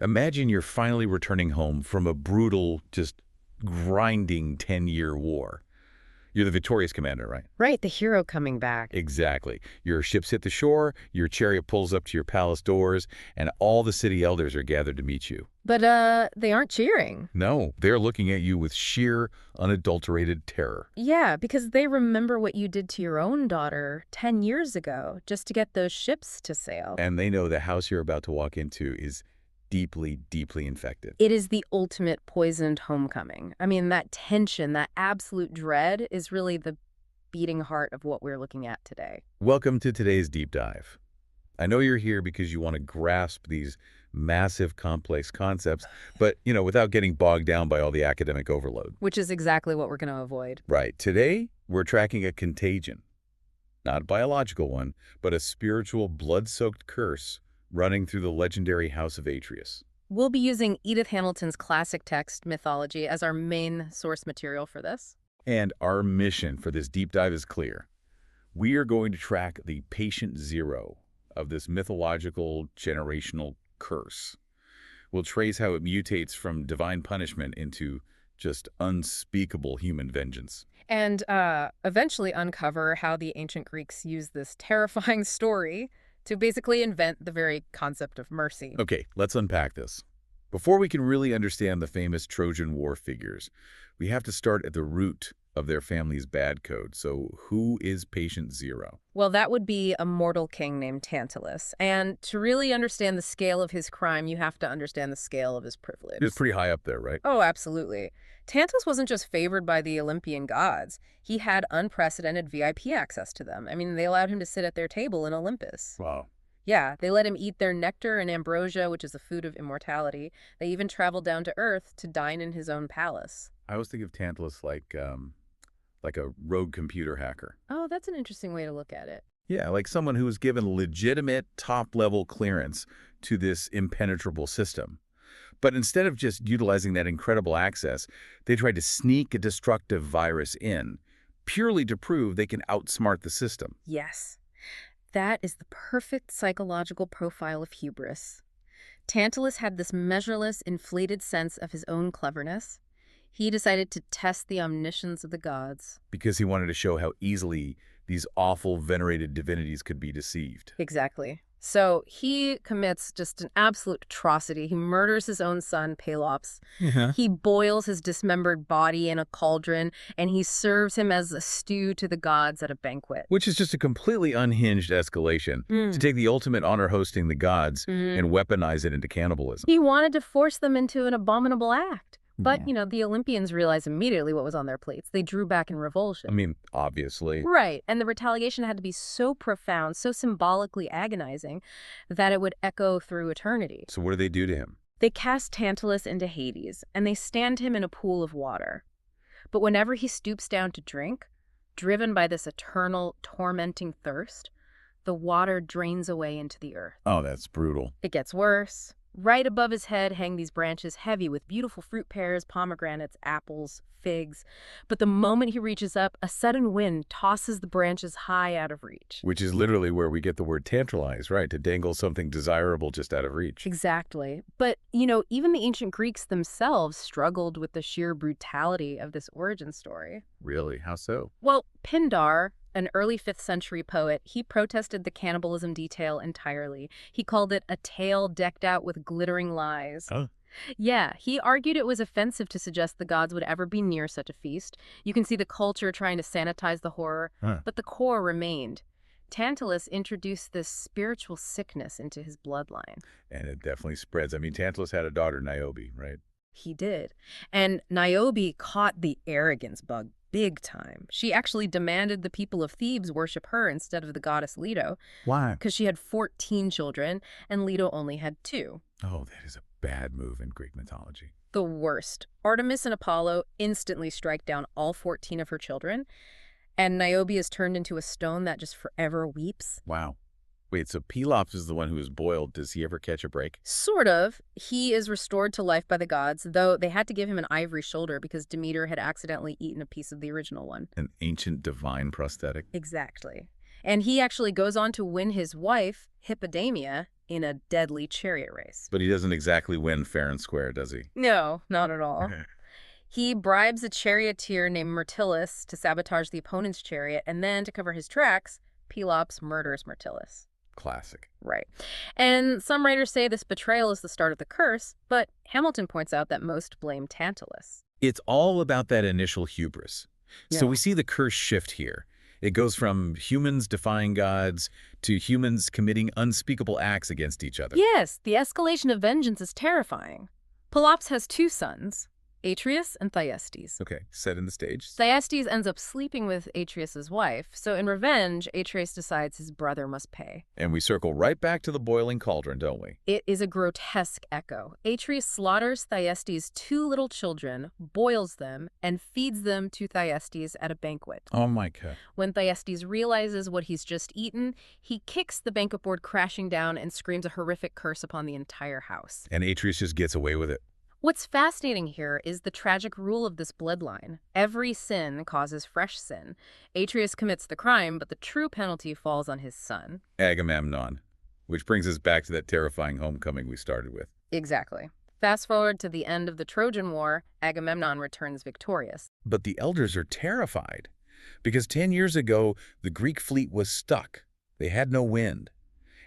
Imagine you're finally returning home from a brutal, just grinding 10-year war. You're the victorious commander, right? Right, the hero coming back. Exactly. Your ships hit the shore, your chariot pulls up to your palace doors, and all the city elders are gathered to meet you. But, they aren't cheering. No, they're looking at you with sheer, unadulterated terror. Yeah, because they remember what you did to your own daughter 10 years ago just to get those ships to sail. And they know the house you're about to walk into is deeply, deeply infected. It is the ultimate poisoned homecoming. I mean, that tension, that absolute dread is really the beating heart of what we're looking at today. Welcome to today's deep dive. I know you're here because you want to grasp these massive, complex concepts, but, without getting bogged down by all the academic overload. Which is exactly what we're going to avoid. Right. Today, we're tracking a contagion. Not a biological one, but a spiritual, blood-soaked curse running through the legendary house of Atreus. We'll be using Edith Hamilton's classic text, Mythology, as our main source material for this. And our mission for this deep dive is clear. We are going to track the patient zero of this mythological generational curse. We'll trace how it mutates from divine punishment into just unspeakable human vengeance. And eventually uncover how the ancient Greeks used this terrifying story to basically invent the very concept of mercy. Okay, let's unpack this. Before we can really understand the famous Trojan War figures, we have to start at the root of their family's bad code. So who is patient zero? Well, that would be a mortal king named Tantalus. And to really understand the scale of his crime, you have to understand the scale of his privilege. It's pretty high up there, right? Oh, absolutely. Tantalus wasn't just favored by the Olympian gods. He had unprecedented VIP access to them. I mean, they allowed him to sit at their table in Olympus. Wow. Yeah, they let him eat their nectar and ambrosia, which is the food of immortality. They even traveled down to Earth to dine in his own palace. I always think of Tantalus like a rogue computer hacker. Oh, that's an interesting way to look at it. Yeah, like someone who was given legitimate top-level clearance to this impenetrable system. But instead of just utilizing that incredible access, they tried to sneak a destructive virus in, purely to prove they can outsmart the system. Yes, that is the perfect psychological profile of hubris. Tantalus had this measureless, inflated sense of his own cleverness. He decided to test the omniscience of the gods. Because he wanted to show how easily these awful, venerated divinities could be deceived. Exactly. So he commits just an absolute atrocity. He murders his own son, Pelops. He boils his dismembered body in a cauldron, and he serves him as a stew to the gods at a banquet. Which is just a completely unhinged escalation to take the ultimate honor hosting the gods and weaponize it into cannibalism. He wanted to force them into an abominable act. But, Yeah. the Olympians realized immediately what was on their plates. They drew back in revulsion. I mean, obviously. Right. And the retaliation had to be so profound, so symbolically agonizing, that it would echo through eternity. So what do they do to him? They cast Tantalus into Hades, and they stand him in a pool of water. But whenever he stoops down to drink, driven by this eternal, tormenting thirst, the water drains away into the earth. Oh, that's brutal. It gets worse. Right above his head hang these branches heavy with beautiful fruit pears, pomegranates, apples, figs. But the moment he reaches up, a sudden wind tosses the branches high out of reach. Which is literally where we get the word tantalize, right? To dangle something desirable just out of reach. Exactly. But, even the ancient Greeks themselves struggled with the sheer brutality of this origin story. Really? How so? Well, Pindar, an early 5th century poet, he protested the cannibalism detail entirely. He called it a tale decked out with glittering lies. Huh? Yeah, he argued it was offensive to suggest the gods would ever be near such a feast. You can see the culture trying to sanitize the horror, but the core remained. Tantalus introduced this spiritual sickness into his bloodline. And it definitely spreads. I mean, Tantalus had a daughter, Niobe, right? He did. And Niobe caught the arrogance bug big time. She actually demanded the people of Thebes worship her instead of the goddess Leto. Why? Because she had 14 children, and Leto only had 2. Oh, that is a bad move in Greek mythology. The worst. Artemis and Apollo instantly strike down all 14 of her children, and Niobe is turned into a stone that just forever weeps. Wow. Wait, so Pelops is the one who is boiled. Does he ever catch a break? Sort of. He is restored to life by the gods, though they had to give him an ivory shoulder because Demeter had accidentally eaten a piece of the original one. An ancient divine prosthetic? Exactly. And he actually goes on to win his wife, Hippodamia, in a deadly chariot race. But he doesn't exactly win fair and square, does he? No, not at all. He bribes a charioteer named Myrtilus to sabotage the opponent's chariot, and then, to cover his tracks, Pelops murders Myrtilus. Classic. Right. And some writers say this betrayal is the start of the curse, but Hamilton points out that most blame Tantalus. It's all about that initial hubris. So Yeah. we see the curse shift here. It goes from humans defying gods to humans committing unspeakable acts against each other. Yes, the escalation of vengeance is terrifying. Pelops has two sons, Atreus and Thyestes. Okay, set in the stage. Thyestes ends up sleeping with Atreus' wife, so in revenge, Atreus decides his brother must pay. And we circle right back to the boiling cauldron, don't we? It is a grotesque echo. Atreus slaughters Thyestes' two little children, boils them, and feeds them to Thyestes at a banquet. Oh my God. When Thyestes realizes what he's just eaten, he kicks the banquet board crashing down and screams a horrific curse upon the entire house. And Atreus just gets away with it. What's fascinating here is the tragic rule of this bloodline. Every sin causes fresh sin. Atreus commits the crime, but the true penalty falls on his son. Agamemnon. Which brings us back to that terrifying homecoming we started with. Exactly. Fast forward to the end of the Trojan War, Agamemnon returns victorious. But the elders are terrified. Because 10 years ago, the Greek fleet was stuck. They had no wind.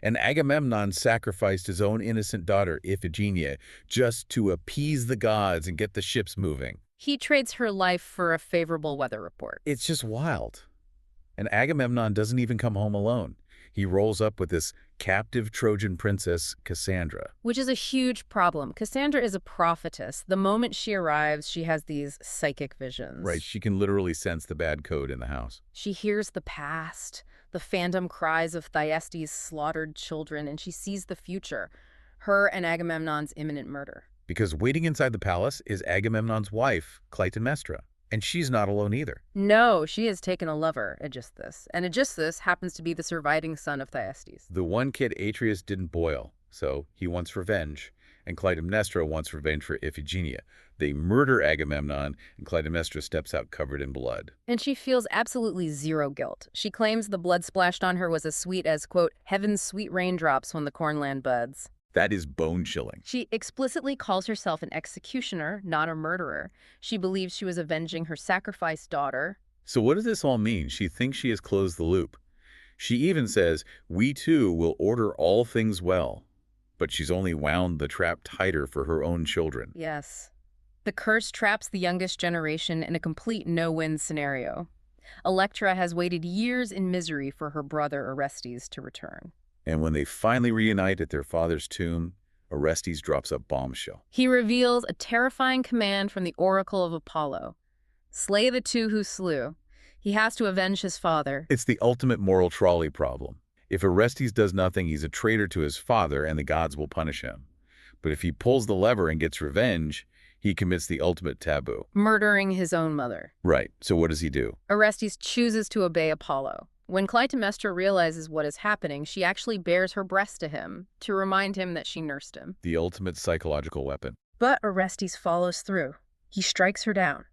And Agamemnon sacrificed his own innocent daughter, Iphigenia, just to appease the gods and get the ships moving. He trades her life for a favorable weather report. It's just wild. And Agamemnon doesn't even come home alone. He rolls up with this captive Trojan princess, Cassandra. Which is a huge problem. Cassandra is a prophetess. The moment she arrives, she has these psychic visions. Right, she can literally sense the bad code in the house. She hears the past, the phantom cries of Thyestes' slaughtered children, and she sees the future, her and Agamemnon's imminent murder. Because waiting inside the palace is Agamemnon's wife, Clytemnestra. And she's not alone either. No, she has taken a lover, Aegisthus. And Aegisthus happens to be the surviving son of Thyestes. The one kid Atreus didn't boil, so he wants revenge. And Clytemnestra wants revenge for Iphigenia. They murder Agamemnon, and Clytemnestra steps out covered in blood. And she feels absolutely zero guilt. She claims the blood splashed on her was as sweet as, quote, heaven's sweet raindrops when the cornland buds. That is bone-chilling. She explicitly calls herself an executioner, not a murderer. She believes she was avenging her sacrificed daughter. So what does this all mean? She thinks she has closed the loop. She even says, we too will order all things well. But she's only wound the trap tighter for her own children. Yes. The curse traps the youngest generation in a complete no-win scenario. Electra has waited years in misery for her brother Orestes to return. And when they finally reunite at their father's tomb, Orestes drops a bombshell. He reveals a terrifying command from the oracle of Apollo. Slay the two who slew. He has to avenge his father. It's the ultimate moral trolley problem. If Orestes does nothing, he's a traitor to his father and the gods will punish him. But if he pulls the lever and gets revenge, he commits the ultimate taboo. Murdering his own mother. Right, so what does he do? Orestes chooses to obey Apollo. When Clytemnestra realizes what is happening, she actually bares her breast to him to remind him that she nursed him. The ultimate psychological weapon. But Orestes follows through. He strikes her down.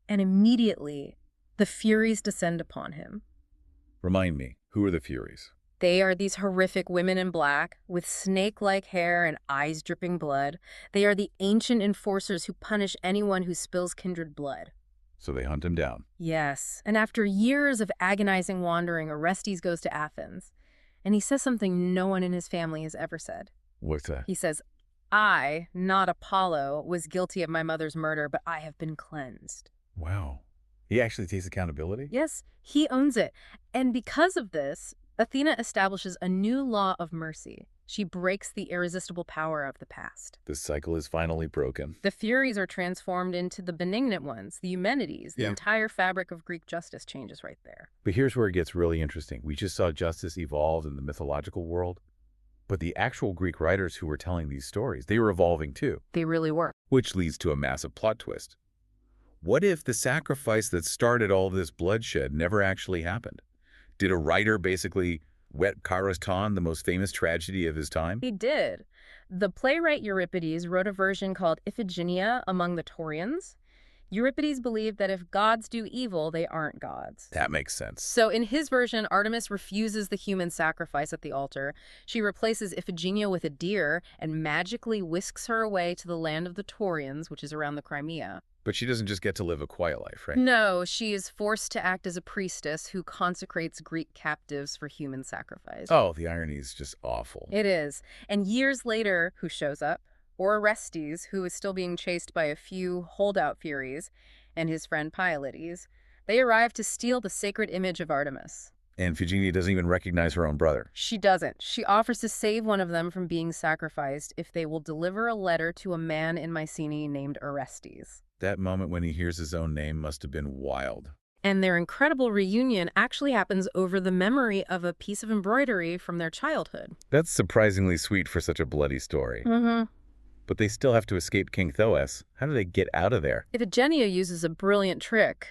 And immediately, the Furies descend upon him. Remind me, who are the Furies? They are these horrific women in black, with snake-like hair and eyes dripping blood. They are the ancient enforcers who punish anyone who spills kindred blood. So they hunt him down. Yes, and after years of agonizing wandering, Orestes goes to Athens. And he says something no one in his family has ever said. What's that? He says, I, not Apollo, was guilty of my mother's murder, but I have been cleansed. Wow. He actually takes accountability? Yes, he owns it. And because of this, Athena establishes a new law of mercy. She breaks the irresistible power of the past. The cycle is finally broken. The Furies are transformed into the benignant ones, the Eumenides. The Yeah. entire fabric of Greek justice changes right there. But here's where it gets really interesting. We just saw justice evolve in the mythological world. But the actual Greek writers who were telling these stories, they were evolving too. They really were. Which leads to a massive plot twist. What if the sacrifice that started all this bloodshed never actually happened? Did a writer basically wet Chariston, the most famous tragedy of his time? He did. The playwright Euripides wrote a version called Iphigenia among the Taurians. Euripides believed that if gods do evil, they aren't gods. That makes sense. So in his version, Artemis refuses the human sacrifice at the altar. She replaces Iphigenia with a deer and magically whisks her away to the land of the Taurians, which is around the Crimea. But she doesn't just get to live a quiet life, right? No, she is forced to act as a priestess who consecrates Greek captives for human sacrifice. Oh, the irony is just awful. It is. And years later, who shows up? Orestes, who is still being chased by a few holdout Furies, and his friend Pylades. They arrive to steal the sacred image of Artemis. And Iphigenia doesn't even recognize her own brother. She doesn't. She offers to save one of them from being sacrificed if they will deliver a letter to a man in Mycenae named Orestes. That moment when he hears his own name must have been wild. And their incredible reunion actually happens over the memory of a piece of embroidery from their childhood. That's surprisingly sweet for such a bloody story. Mm-hmm. But they still have to escape King Thoas. How do they get out of there? Iphigenia uses a brilliant trick.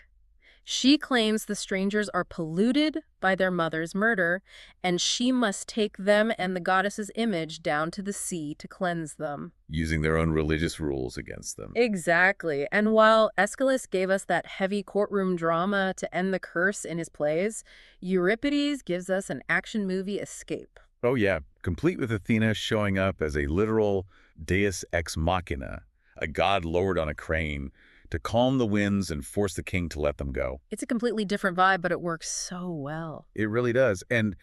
She claims the strangers are polluted by their mother's murder, and she must take them and the goddess's image down to the sea to cleanse them. Using their own religious rules against them. Exactly. And while Aeschylus gave us that heavy courtroom drama to end the curse in his plays, Euripides gives us an action movie escape. Oh yeah, complete with Athena showing up as a literal deus ex machina, a god lowered on a crane, to calm the winds and force the king to let them go. It's a completely different vibe, but it works so well. It really does. And,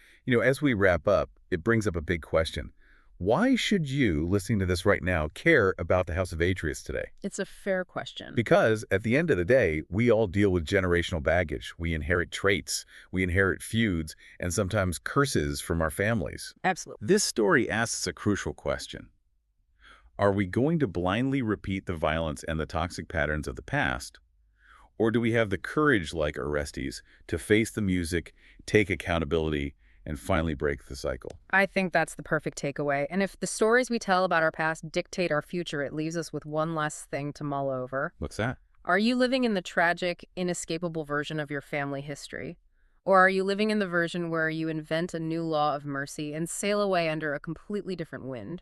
as we wrap up, it brings up a big question. Why should you, listening to this right now, care about the House of Atreus today? It's a fair question. Because at the end of the day, we all deal with generational baggage. We inherit traits, we inherit feuds, and sometimes curses from our families. Absolutely. This story asks a crucial question. Are we going to blindly repeat the violence and the toxic patterns of the past? Or do we have the courage, like Orestes, to face the music, take accountability, and finally break the cycle? I think that's the perfect takeaway. And if the stories we tell about our past dictate our future, it leaves us with one last thing to mull over. What's that? Are you living in the tragic, inescapable version of your family history? Or are you living in the version where you invent a new law of mercy and sail away under a completely different wind?